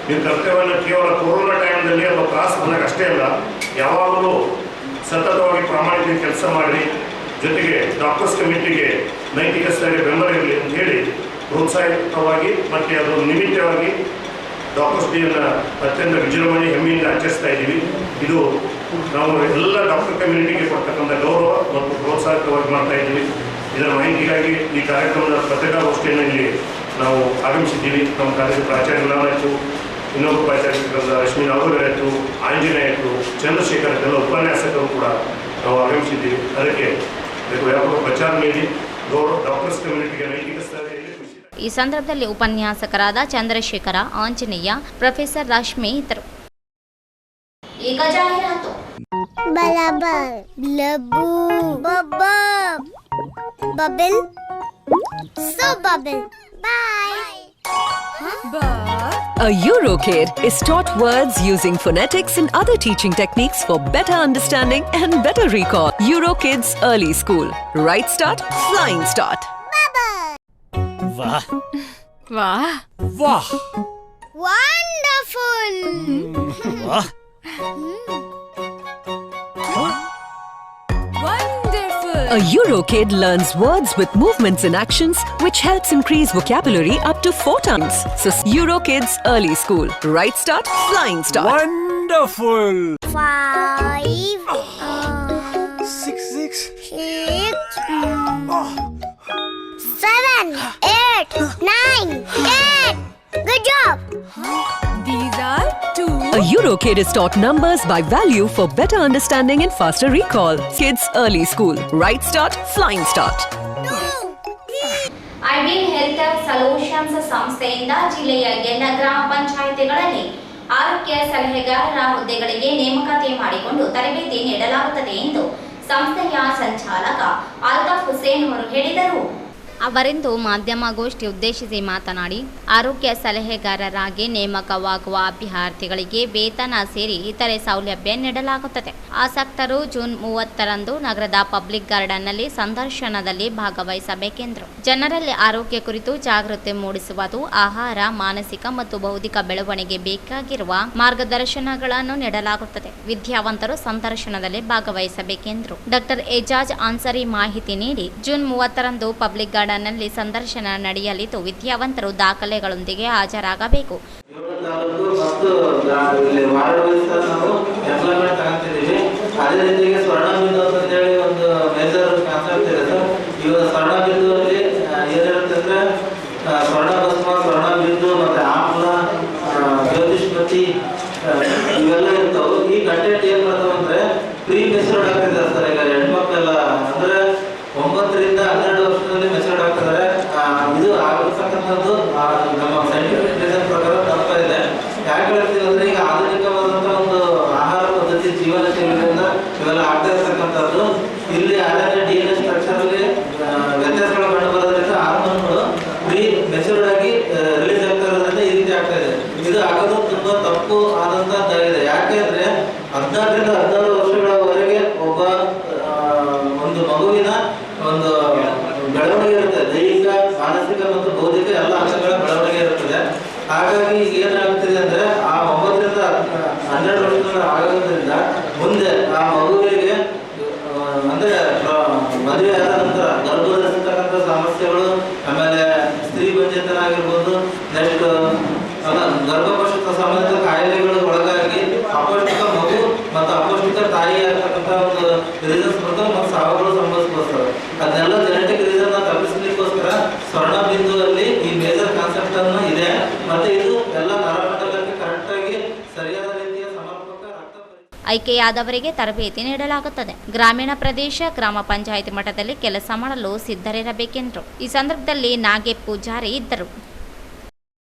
ನೀವು ಕರ್ತವ್ಯವನ್ನು ಕೇವಲ ಕೊರೋನಾ ಟೈಮ್ನಲ್ಲಿ ಅಥವಾ ಕ್ಲಾಸ್ ಬಂದಾಗ ಅಷ್ಟೇ ಅಲ್ಲ, ಯಾವಾಗಲೂ ಸತತವಾಗಿ ಪ್ರಾಮಾಣಿಕ ಕೆಲಸ ಮಾಡಿ, ಜೊತೆಗೆ ಡಾಕ್ಟರ್ಸ್ ಕಮಿಟಿಗೆ ನೈತಿಕ ಸ್ಥೈರ್ಯ ಬೆಂಬಲ ಇರಲಿ ಅಂತ ಹೇಳಿ ಪ್ರೋತ್ಸಾಹಿತವಾಗಿ ಮತ್ತು ಅದು ನಿಮಿತ್ತವಾಗಿ ಡಾಕ್ಟರ್ಸ್ ಡೇಯನ್ನು ಅತ್ಯಂತ ವಿಜೃಂಭಣೆ ಹೆಮ್ಮೆಯಿಂದ ಆಚರಿಸ್ತಾ ಇದ್ದೀವಿ. ಇದು ನಾವು ಎಲ್ಲ ಡಾಕ್ಟರ್ ಕಮ್ಯುನಿಟಿಗೆ ಕೊಡ್ತಕ್ಕಂಥ ಗೌರವ ಮತ್ತು ಪ್ರೋತ್ಸಾಹಿತವಾಗಿ ಮಾಡ್ತಾ ಇದ್ದೀವಿ. ಇದರ ಮಾಹಿತಿಗಾಗಿ ಈ ಕಾರ್ಯಕ್ರಮದ ಪತ್ರಿಕಾಗೋಷ್ಠಿಯನ್ನು ಇಲ್ಲಿ ನಾವು ಆಗಮಿಸಿದ್ದೀವಿ. ನಮ್ಮ ಕಾಲೇಜು ಪ್ರಾಚಾರ್ಯರಾಯಿತು, ಇನ್ನೊಬ್ಬ ಪ್ರಾಚಾರ್ಯರಾದ ರಶ್ಮಿ ಅವರಾಯಿತು, ಆಂಜನೇಯ ಆಯಿತು, ಚಂದ್ರಶೇಖರ್ ಎಲ್ಲ ಉಪನ್ಯಾಸಕರು ಕೂಡ ನಾವು ಆಗಮಿಸಿದ್ದೀವಿ. ಅದಕ್ಕೆ ವ್ಯಾಪಕ ಪ್ರಚಾರ ನೀಡಿ ಡಾಕ್ಟರ್ಸ್ ಕಮ್ಯುನಿಟಿಗೆ ನೈತಿಕ ಸ್ಥಾನದಲ್ಲಿ ಖುಷಿ. ಈ ಸಂದರ್ಭದಲ್ಲಿ ಉಪನ್ಯಾಸಕರಾದ ಚಂದ್ರಶೇಖರ, ಆಂಜನೇಯ, ಪ್ರೊಫೆಸರ್ ರಶ್ಮಿ ಇದ್ದರು. ಈಗ ಜಾಹೀರಾತು. Bubble. So bubble. Bye. A Eurokid is taught words using phonetics and other teaching techniques for better understanding and better recall. Eurokids Early School. Right start, flying start. वाह वाह वाह Wonderful. वाह wonderful. A Eurokid learns words with movements and actions which helps increase vocabulary up to 4 times. So Eurokids Early School. Right start, flying start. Wonderful 5 6 6 7 8 9 10. Good job. These are 2 A Eurokid is taught numbers by value for better understanding and faster recall. Kids Early School. Right start, flying start. Ivin health solutions ಸಂಸ್ಥೆಯಿಂದ ಜಿಲ್ಲೆಯ ಎಲ್ಲ ಗ್ರಾಮ ಪಂಚಾಯಿತಿಗಳಲ್ಲಿ ಆರೋಗ್ಯ ಸಲಹೆಗಾರರ ಹುದ್ದೆಗಳಿಗೆ ನೇಮಕಾತಿ ಮಾಡಿಕೊಂಡು ತರಬೇತಿ ನೀಡಲಾಗುತ್ತದೆ ಎಂದು ಸಂಸ್ಥೆಯ ಸಂಚಾಲಕ ಅಲ್ತಾಫ್ ಹುಸೇನ್ ಅವರು ಹೇಳಿದರು. ಅವರಿಂದು ಮಾಧ್ಯಮಗೋಷ್ಠಿ ಉದ್ದೇಶಿಸಿ ಮಾತನಾಡಿ, ಆರೋಗ್ಯ ಸಲಹೆಗಾರರಾಗಿ ನೇಮಕವಾಗುವ ಅಭ್ಯರ್ಥಿಗಳಿಗೆ ವೇತನ ಸೇರಿ ಇತರೆ ಸೌಲಭ್ಯ ನೀಡಲಾಗುತ್ತದೆ. ಆಸಕ್ತರು ಜೂನ್ 30ರಂದು ನಗರದ ಪಬ್ಲಿಕ್ ಗಾರ್ಡನ್ನಲ್ಲಿ ಸಂದರ್ಶನದಲ್ಲಿ ಭಾಗವಹಿಸಬೇಕೆಂದರು. ಜನರಲ್ಲಿ ಆರೋಗ್ಯ ಕುರಿತು ಜಾಗೃತಿ ಮೂಡಿಸುವುದು, ಆಹಾರ, ಮಾನಸಿಕ ಮತ್ತು ಬೌದ್ಧಿಕ ಬೆಳವಣಿಗೆ ಬೇಕಾಗಿರುವ ಮಾರ್ಗದರ್ಶನಗಳನ್ನು ನೀಡಲಾಗುತ್ತದೆ. ವಿದ್ಯಾವಂತರು ಸಂದರ್ಶನದಲ್ಲಿ ಭಾಗವಹಿಸಬೇಕೆಂದರು. ಡಾಕ್ಟರ್ ಎಜಾಜ್ ಅನ್ಸರಿ ಮಾಹಿತಿ ನೀಡಿ, ಜೂನ್ 30ರಂದು ಪಬ್ಲಿಕ್ ಗಾರ್ಡನ್ ನಲ್ಲಿ ಸಂದರ್ಶನ ನಡೆಯಲಿದ್ದು ವಿದ್ಯಾವಂತರು ದಾಖಲೆಗಳೊಂದಿಗೆ ಹಾಜರಾಗಬೇಕು. ಅದೇ ರೀತಿಗೆ ಸ್ವರ್ಣ ಬಿಂದು ಅಂತೇಳಿ ಒಂದು ಮೇಜರ್ ಕಾನ್ಸೆಪ್ಟ್ ಇದೆ ಸರ್. ಇವಾಗ ಸ್ವರ್ಣ ಬಿಂದುವಲ್ಲಿ ಏನಿರುತ್ತೆ ಅಂದ್ರೆ ಸ್ವರ್ಣ ಭಸ್ಮ, ಸ್ವರ್ಣ ಬಿಂದು ಮತ್ತೆ ಆಮ್ಲ, ಜ್ಯೋತಿಷ್ಮತಿ ಇವೆಲ್ಲ ಇರ್ತಾವೆ. ಈ ಕಂಟೆಂಟ್ ಏನ್ ಮಾಡ್ತಾವ ಅಂದ್ರೆ ಪ್ರೀ ಮೆಚೂರ್ಡ್ ಆಗ್ತಿದ್ದಾರೆ ಸರ್. ಈಗ ಹೆಣ್ಮಕ್ಳೆಲ್ಲ ಅಂದ್ರೆ 9 ರಿಂದ 12 ವರ್ಷದಲ್ಲಿ ಮೆಚೂರ್ಡ್ ಆಗ್ತಿದ್ದಾರೆ. ಇದು ಆಗಿರ್ತಕ್ಕಂಥದ್ದು ನಮ್ಮ ಸೈಂಟಿಫಿಕ್ ರೀಸನ್ ಪ್ರಕಾರ ತಪ್ಪ ಇದೆ. ಯಾಕೆ ಹೇಳ್ತೀವಿ ಅಂದ್ರೆ ಈಗ ಆಧುನಿಕವಾದಂತ ಒಂದು ಆಹಾರ ಪದ್ಧತಿ, ಜೀವನ ಶೈಲಿಯಿಂದ ಇವೆಲ್ಲ ಆಗ್ತಾ ಇರ್ತಕ್ಕಂಥದ್ದು. ಇಲ್ಲಿ RNA DNA ಸ್ಟ್ರಕ್ಚರ್ ಅಲ್ಲಿ ವ್ಯತ್ಯಾಸಗಳು ಕಂಡು ಬರೋದ್ರಿಂದ ಹಾರ್ಮೋನ್ಗಳು ಪ್ರೀ ಮೆಚೂರ್ಡ್ ಆಗಿ ರಿಲೀಸ್ ಆಗ್ತಾ ಇರೋದ್ರಿಂದ ಈ ರೀತಿ ಆಗ್ತಾ ಇದೆ. ಇದು ಆಗೋದು ತುಂಬಾ ತಪ್ಪು ಆದಂತದ್ದಾಗಿದೆ. ಯಾಕೆ ಅಂದ್ರೆ 14 ರಿಂದ 16 ವರ್ಷಗಳವರೆಗೆ ಒಬ್ಬ ಒಂದು ಮಗುವಿನ ಒಂದು ಬೆಳವಣಿಗೆ ಇರುತ್ತೆ. ದೈಹಿಕ, ಮಾನಸಿಕ ಮತ್ತು ಬೌದ್ಧಿಕ ಎಲ್ಲ ಅಂಗಗಳ ಬೆಳವಣಿಗೆ ಇರುತ್ತದೆ. ಹಾಗಾಗಿ ಈಗ ಏನಾಗ್ತಿದೆ ಅಂದ್ರೆ ಆ 9 ರಿಂದ 12 ವರ್ಷಗಳ ಆಗೋದ್ರಿಂದ ಮುಂದೆ ಆ ಮಗುವಿಗೆ ಅಂದ್ರೆ ಮದುವೆ ಆದ ನಂತರ ಗರ್ಭಧರಿಸತಕ್ಕಂಥ ಸಮಸ್ಯೆಗಳು, ಆಮೇಲೆ ಸ್ತ್ರೀ ಬಂಜೆತನ ಆಗಿರ್ಬೋದು, ನೆಕ್ಸ್ಟ್ ಗರ್ಭಕೋಶದ ಸಂಬಂಧಿತ ಕಾಯಿಲೆಗಳು ಒಳಗಾಗಿ ಅಪೌಷ್ಟಿಕ ಮಗು ಮತ್ತು ಅಪೌಷ್ಟಿಕ ತಾಯಿ ಆಗ್ತಕ್ಕಂಥ ಒಂದು ರೀಸನ್ಸ್ ಬರ್ತಾವೆ ಮತ್ತು ಸಾವುಗಳು ಸಂಭವಿಸ್ಕೋಸ್ಕರ ಅದನ್ನೆಲ್ಲ ಜೆನೆಟಿಕ್ ರೀಸನ್ ತಪ್ಪಿಸ್ಲಿಕ್ಕೋಸ್ಕರ ಸ್ವರ್ಣ ಬಿಂದುವಲ್ಲಿ ಈ ಮೇಜರ್ ಕಾನ್ಸೆಪ್ಟ್ ಅನ್ನು ಇದೆ. ಮತ್ತೆ ಇದು ಎಲ್ಲ ನರಮಂಡಲಕ್ಕೆ ಕರೆಕ್ಟ್ ಆಗಿ ಸರಿಯಾದ ರೀತಿಯ ಸಮರ್ಪಕ ರಕ್ತ ಆಯ್ಕೆಯಾದವರಿಗೆ ತರಬೇತಿ ನೀಡಲಾಗುತ್ತದೆ. ಗ್ರಾಮೀಣ ಪ್ರದೇಶ, ಗ್ರಾಮ ಪಂಚಾಯಿತಿ ಮಟ್ಟದಲ್ಲಿ ಕೆಲಸ ಮಾಡಲು ಸಿದ್ಧರಿರಬೇಕೆಂದರು. ಈ ಸಂದರ್ಭದಲ್ಲಿ ನಾಗೆ ಪೂಜಾರಿ ಇದ್ದರು.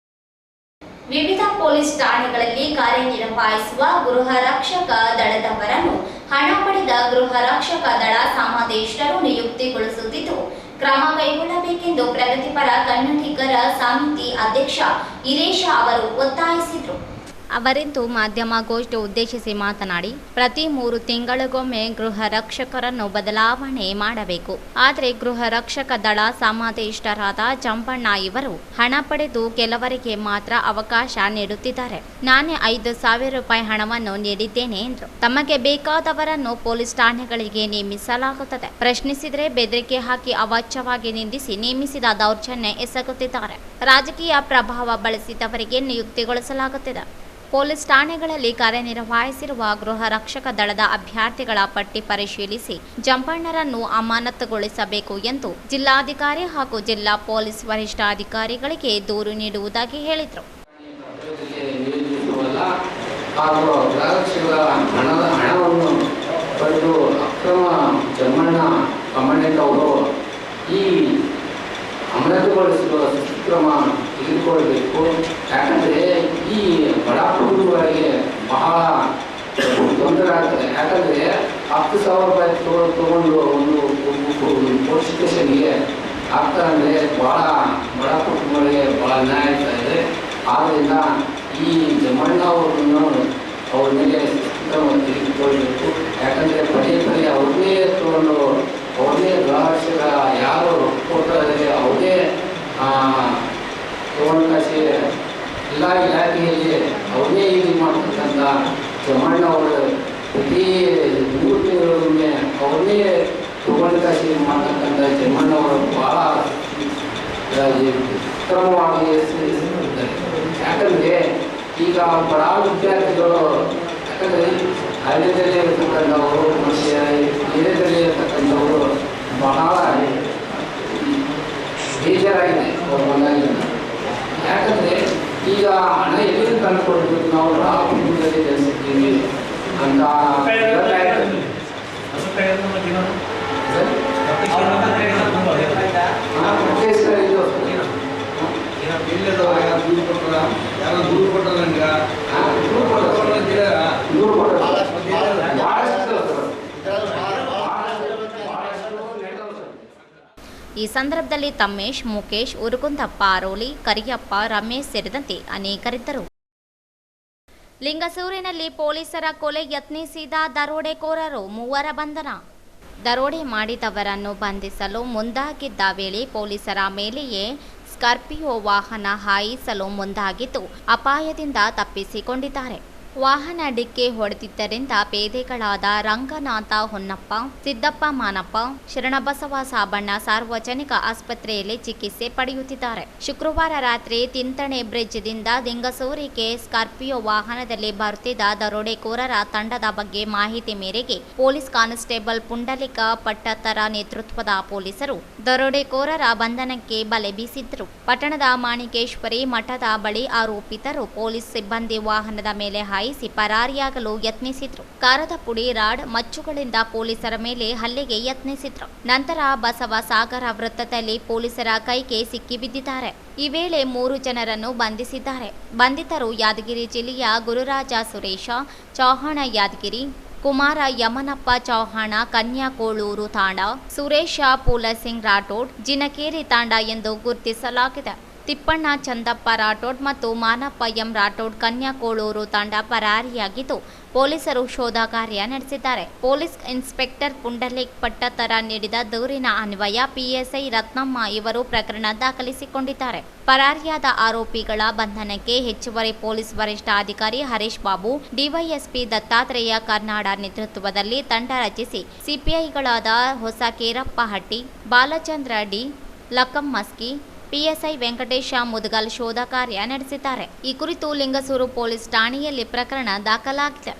ವಿವಿಧ ಪೊಲೀಸ್ ಠಾಣೆಗಳಲ್ಲಿ ಕಾರ್ಯನಿರ್ವಹಿಸುವ ಗೃಹ ರಕ್ಷಕ ದಳದವರನ್ನು ಹಣ ಪಡೆದ ಗೃಹ ರಕ್ಷಕ ದಳ ಸಮಾದೇಶರು ನಿಯುಕ್ತಿಗೊಳಿಸುತ್ತಿದ್ದು ಕ್ರಮ ಕೈಗೊಳ್ಳಬೇಕೆಂದು ಪ್ರಗತಿಪರ ಕನ್ನಡಿಗರ ಸಮಿತಿ ಅಧ್ಯಕ್ಷ ಹಿರೇಶ ಅವರು ಒತ್ತಾಯಿಸಿದರು. ಅವರಿಂದು ಮಾಧ್ಯಮಗೋಷ್ಠಿ ಉದ್ದೇಶಿಸಿ ಮಾತನಾಡಿ, ಪ್ರತಿ 3 ತಿಂಗಳಿಗೊಮ್ಮೆ ಗೃಹ ರಕ್ಷಕರನ್ನು ಬದಲಾವಣೆ ಮಾಡಬೇಕು. ಆದರೆ ಗೃಹ ರಕ್ಷಕ ದಳ ಸಮಾದೇಷ್ಟರಾದ ಜಂಪಣ್ಣ ಇವರು ಹಣ ಪಡೆದು ಕೆಲವರಿಗೆ ಮಾತ್ರ ಅವಕಾಶ ನೀಡುತ್ತಿದ್ದಾರೆ. ನಾನೇ 5,000 ರೂಪಾಯಿ ಹಣವನ್ನು ನೀಡಿದ್ದೇನೆ ಎಂದರು. ತಮಗೆ ಬೇಕಾದವರನ್ನು ಪೊಲೀಸ್ ಠಾಣೆಗಳಿಗೆ ನೇಮಿಸಲಾಗುತ್ತದೆ. ಪ್ರಶ್ನಿಸಿದರೆ ಬೆದರಿಕೆ ಹಾಕಿ ಅವಾಚ್ಯವಾಗಿ ನಿಂದಿಸಿ ನೇಮಿಸಿದ ದೌರ್ಜನ್ಯ ಎಸಗುತ್ತಿದ್ದಾರೆ. ರಾಜಕೀಯ ಪ್ರಭಾವ ಬಳಸಿದವರಿಗೆ ನಿಯುಕ್ತಿಗೊಳಿಸಲಾಗುತ್ತಿದೆ. ಪೊಲೀಸ್ ಠಾಣೆಗಳಲ್ಲಿ ಕಾರ್ಯನಿರ್ವಹಿಸಿರುವ ಗೃಹ ರಕ್ಷಕ ದಳದ ಅಭ್ಯರ್ಥಿಗಳ ಪಟ್ಟಿ ಪರಿಶೀಲಿಸಿ ಜಂಪಣ್ಣರನ್ನು ಅಮಾನತುಗೊಳಿಸಬೇಕು ಎಂದು ಜಿಲ್ಲಾಧಿಕಾರಿ ಹಾಗೂ ಜಿಲ್ಲಾ ಪೊಲೀಸ್ ವರಿಷ್ಠಾಧಿಕಾರಿಗಳಿಗೆ ದೂರು ನೀಡುವುದಾಗಿ ಹೇಳಿದರು. ಹಾಗೂ ಗೃಹರಕ್ಷಕರ ಹಣವನ್ನು ಪಡೆದು ಅಕ್ರಮ ಜಮ್ಮಣ್ಣ ಕಮ್ಮಣ್ಣವರು ಈ ಅಮಾನತುಗೊಳಿಸುವ ಕ್ರಮ ತೆಗೆದುಕೊಳ್ಳಬೇಕು. ಯಾಕಂದರೆ ಈ ಬಡ ಕುಟುಂಬಗಳಿಗೆ ಬಹಳ ತೊಂದರೆ ಆಗ್ತದೆ. ಯಾಕಂದರೆ 10,000 ರೂಪಾಯಿ ತಗೊಂಡು ಒಂದು ಪೋಸ್ಟೇಷನ್ಗೆ ಆಗ್ತಾರಂದರೆ ಭಾಳ ಬಡ ಕುಟುಂಬಗಳಿಗೆ ಭಾಳ ನ್ಯಾಯ ಆಗ್ತಾ ಇದೆ. ಆದ್ದರಿಂದ ಈ ಜಮ್ಮಣ್ಣ ಅವರನ್ನು ಅವ್ರ ಮೇಲೆ ಕ್ರಮ ತೆಗೆದುಕೊಳ್ಬೇಕು. ಯಾಕಂದರೆ ಪದೇ ಅವ್ರನ್ನೇ ತಗೊಂಡು ಅವ್ರನ್ನೇ ಗೃಹರಕ್ಷಕ ಯಾರು ಕೊಡ್ತಾರೆ ಅವ್ರನ್ನೇ ತಗೊಂಡು ಕಾಸಿ ಎಲ್ಲ ಇಲಾಖೆಯಲ್ಲಿ ಅವ್ರನ್ನೇ ಇದು ಮಾಡ್ತಕ್ಕಂಥ ಜಮ್ಮಣ್ಣ ಅವರು ಪ್ರತಿ 3 ತಿಂಗಳೊಮ್ಮೆ ಅವ್ರನ್ನೇ ತಗೊಂಡು ಕಾಸಿ ಮಾಡ್ತಕ್ಕಂಥ ಜಮ್ಮಣ್ಣ ಅವರು ಭಾಳ ಕ್ರಮವಾಗಿ ಯಾಕಂದರೆ ಈಗ ಬಡ ವಿದ್ಯಾರ್ಥಿಗಳು ಯಾಕಂದರೆ ಹಳ್ಳಿಯಲ್ಲಿ ಇರತಕ್ಕಂಥವರು ಮತ್ತು ಹಿರಿಯದಲ್ಲಿ ಇರತಕ್ಕಂಥವರು ಬಹಳ ಬೇಜಾರಾಗಿದೆ ಅವ್ರ ಬಂದಾಗಿಂದ. ಯಾಕಂದರೆ ಈಗ ಹಣ ಎಲ್ಲಿ ತಂದು ಕೊಡಬೇಕು, ನಾವು ಬಡ ಕುಟುಂಬದಲ್ಲಿ ಜನಿಸಿದ್ದೀವಿ ಅಂತ ಈ ಸಂದರ್ಭದಲ್ಲಿ ತಮ್ಮೇಶ್, ಮುಖೇಶ್, ಉರುಗುಂದಪ್ಪ, ಆರೋಲಿ, ಕರಿಯಪ್ಪ, ರಮೇಶ್ ಸೇರಿದಂತೆ ಅನೇಕರಿದ್ದರು. ಲಿಂಗಸೂರಿನಲ್ಲಿ ಪೊಲೀಸರ ಕೊಲೆ ಯತ್ನಿಸಿದ ದರೋಡೆಕೋರರು 3 ಬಂಧನ. ದರೋಡೆ ಮಾಡಿದವರನ್ನು ಬಂಧಿಸಲು ಮುಂದಾಗಿದ್ದ ವೇಳೆ ಪೊಲೀಸರ ಮೇಲೆಯೇ ಸ್ಕಾರ್ಪಿಯೋ ವಾಹನ ಹಾಯಿಸಲು ಮುಂದಾಗಿದ್ದು ಅಪಾಯದಿಂದ ತಪ್ಪಿಸಿಕೊಂಡಿದ್ದಾರೆ. ವಾಹನ ಡಿಕ್ಕಿ ಹೊಡೆದಿದ್ದರಿಂದ ಪೇದೆಗಳಾದ ರಂಗನಾಥ ಹೊನ್ನಪ್ಪ, ಸಿದ್ದಪ್ಪ ಮಾನಪ್ಪ, ಶರಣಬಸವ ಸಾಬಣ್ಣ ಸಾರ್ವಜನಿಕ ಆಸ್ಪತ್ರೆಯಲ್ಲಿ ಚಿಕಿತ್ಸೆ ಪಡೆಯುತ್ತಿದ್ದಾರೆ. ಶುಕ್ರವಾರ ರಾತ್ರಿ ತಿಂತಣೆ ಬ್ರಿಡ್ಜ್ದಿಂದ ಲಿಂಗಸೂರಿಗೆ ಸ್ಕಾರ್ಪಿಯೋ ವಾಹನದಲ್ಲಿ ಬರುತ್ತಿದ್ದ ದರೋಡೆಕೋರರ ತಂಡದ ಬಗ್ಗೆ ಮಾಹಿತಿ ಮೇರೆಗೆ ಪೊಲೀಸ್ ಕಾನ್ಸ್ಟೇಬಲ್ ಪುಂಡಲಿಕ ಪಟ್ಟತ್ತರ ನೇತೃತ್ವದ ಪೊಲೀಸರು ದರೋಡೆಕೋರರ ಬಂಧನಕ್ಕೆ ಬಲೆ ಬೀಸಿದ್ರು. ಪಟ್ಟಣದ ಮಾಣಿಕೇಶ್ವರಿ ಮಠದ ಬಳಿ ಆರೋಪಿತರು ಪೊಲೀಸ್ ಸಿಬ್ಬಂದಿ ವಾಹನದ ಮೇಲೆ ಹಾಯಿಸಿ ಪರಾರಿಯಾಗಲು ಯತ್ನಿಸಿದ್ರು. ಕಾರದ ಪುಡಿ, ರಾಡ್, ಮಚ್ಚುಗಳಿಂದ ಪೊಲೀಸರ ಮೇಲೆ ಹಲ್ಲೆಗೆ ಯತ್ನಿಸಿದ್ರು. ನಂತರ ಬಸವ ಸಾಗರ ವೃತ್ತದಲ್ಲಿ ಪೊಲೀಸರ ಕೈಗೆ ಸಿಕ್ಕಿಬಿದ್ದಿದ್ದಾರೆ. ಈ ವೇಳೆ 3 ಜನರನ್ನು ಬಂಧಿಸಿದ್ದಾರೆ. ಬಂಧಿತರು ಯಾದಗಿರಿ ಜಿಲ್ಲೆಯ ಗುರುರಾಜ ಸುರೇಶ ಚೌಹಾಣ ಯಾದಗಿರಿ, ಕುಮಾರ ಯಮನಪ್ಪ ಚೌಹಾಣ ಕನ್ಯಾಕೋಳೂರು ತಾಂಡ, ಸುರೇಶ ಪೂಲಸಿಂಗ್ ರಾಠೋಡ್ ಜಿನಕೇರಿ ತಾಂಡ ಎಂದು ಗುರುತಿಸಲಾಗಿದೆ. ತಿಪ್ಪಣ್ಣ ಚಂದಪ್ಪ ರಾಠೋಡ್ ಮತ್ತು ಮಾನಪ್ಪ ಎಂ ರಾಠೋಡ್ ಕನ್ಯಾಕೋಳೂರು ತಂಡ ಪರಾರಿಯಾಗಿದ್ದು ಪೊಲೀಸರು ಶೋಧ ಕಾರ್ಯ ನಡೆಸಿದ್ದಾರೆ. ಪೊಲೀಸ್ ಇನ್ಸ್ಪೆಕ್ಟರ್ ಪುಂಡಲಿಕ್ ಪಟ್ಟತ್ತರ ನೀಡಿದ ದೂರಿನ ಅನ್ವಯ ಪಿಎಸ್ಐ ರತ್ನಮ್ಮ ಇವರು ಪ್ರಕರಣ ದಾಖಲಿಸಿಕೊಂಡಿದ್ದಾರೆ. ಪರಾರಿಯಾದ ಆರೋಪಿಗಳ ಬಂಧನಕ್ಕೆ ಹೆಚ್ಚುವರಿ ಪೊಲೀಸ್ ವರಿಷ್ಠಾಧಿಕಾರಿ ಹರೀಶ್ ಬಾಬು, ಡಿವೈಎಸ್ಪಿ ದತ್ತಾತ್ರೇಯ ಕರ್ನಾಡ ನೇತೃತ್ವದಲ್ಲಿ ತಂಡ ರಚಿಸಿ ಸಿಪಿಐಗಳಾದ ಹೊಸಕೇರಪ್ಪ ಹಟ್ಟಿ, ಬಾಲಚಂದ್ರ ಡಿ, ಲಕ್ಕಂ ಮಸ್ಕಿ, ಪಿಎಸ್ಐ ವೆಂಕಟೇಶ ಮುದಗಲ್ ಶೋಧ ಕಾರ್ಯ ನಡೆಸಿದ್ದಾರೆ. ಈ ಕುರಿತು ಲಿಂಗಸೂರು ಪೊಲೀಸ್ ಠಾಣೆಯಲ್ಲಿ ಪ್ರಕರಣ ದಾಖಲಾಗಿದೆ.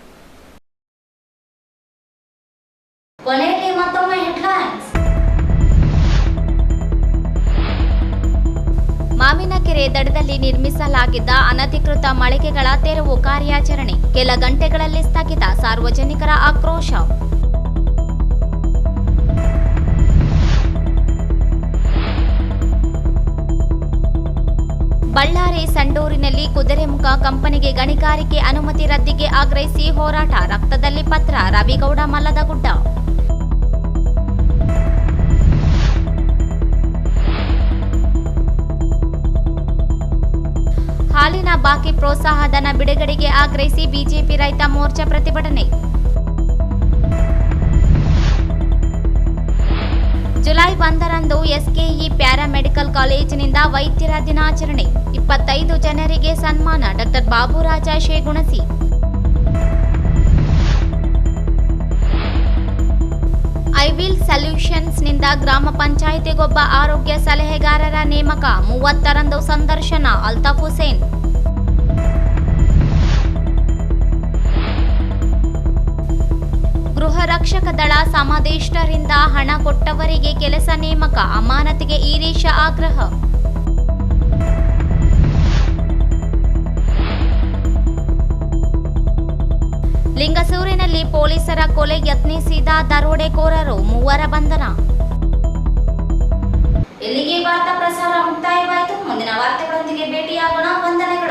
ಕೊನೆಯಲ್ಲಿ ಮತ್ತೊಮ್ಮೆ ಹೆಡ್ಲೈನ್ಸ್. ಮಾವಿನಕೆರೆ ದಡದಲ್ಲಿ ನಿರ್ಮಿಸಲಾಗಿದ್ದ ಅನಧಿಕೃತ ಮಳಿಗೆಗಳ ತೆರವು ಕಾರ್ಯಾಚರಣೆ ಕೆಲ ಗಂಟೆಗಳಲ್ಲಿ ಸ್ಥಗಿತ, ಸಾರ್ವಜನಿಕರ ಆಕ್ರೋಶ. ಬಳ್ಳಾರಿ ಸಂಡೂರಿನಲ್ಲಿ ಕುದುರೆಮುಖ ಕಂಪನಿಗೆ ಗಣಿಗಾರಿಕೆ ಅನುಮತಿ ರದ್ದಿಗೆ ಆಗ್ರಹಿಸಿ ಹೋರಾಟ, ರಕ್ತದಲ್ಲಿ ಪತ್ರ, ರವಿಗೌಡ ಮಲ್ಲದಗುಡ್ಡ. ಹಾಲಿನ ಬಾಕಿ ಪ್ರೋತ್ಸಾಹಧನ ಬಿಡುಗಡೆಗೆ ಆಗ್ರಹಿಸಿ ಬಿಜೆಪಿ ರೈತ ಮೋರ್ಚಾ ಪ್ರತಿಭಟನೆ. ಜುಲೈ 1ರಂದು ಎಸ್ಕೆಇ ಪ್ಯಾರಾಮೆಡಿಕಲ್ ಕಾಲೇಜಿನಿಂದ ವೈದ್ಯರ ದಿನಾಚರಣೆ, 25 ಜನರಿಗೆ ಸನ್ಮಾನ. ಡಾಕ್ಟರ್ ಬಾಬುರಾಜ ಶೇಗುಣಸಿ. ಐವಿಲ್ ಸೊಲ್ಯೂಷನ್ಸ್ನಿಂದ ಗ್ರಾಮ ಪಂಚಾಯಿತಿಗೊಬ್ಬ ಆರೋಗ್ಯ ಸಲಹೆಗಾರರ ನೇಮಕ, 30ರಂದು ಸಂದರ್ಶನ. ಅಲ್ತಾಫ್ ಹುಸೇನ್. ರಕ್ಷಕ ದಳ ಸಮಾದೇಷ್ಟರಿಂದ ಹಣ ಕೊಟ್ಟವರಿಗೆ ಕೆಲಸ ನೇಮಕ, ಅಮಾನತಿಗೆ ಈರೀಶ ಆಗ್ರಹ. ಲಿಂಗಸೂರಿನಲ್ಲಿ ಪೊಲೀಸರ ಕೊಲೆ ಯತ್ನಿಸಿದ ದರೋಡೆಕೋರರು 3 ಬಂಧನ. ಇಲ್ಲಿಗೆ ವಾರ್ತಾ ಪ್ರಸಾರ ಮುಕ್ತಾಯವಾಯಿತು. ಮುಂದಿನ ವಾರ್ತೆಗಳೊಂದಿಗೆ ಭೇಟಿಯಾಗೋಣ. ವಂದನೆಗಳು.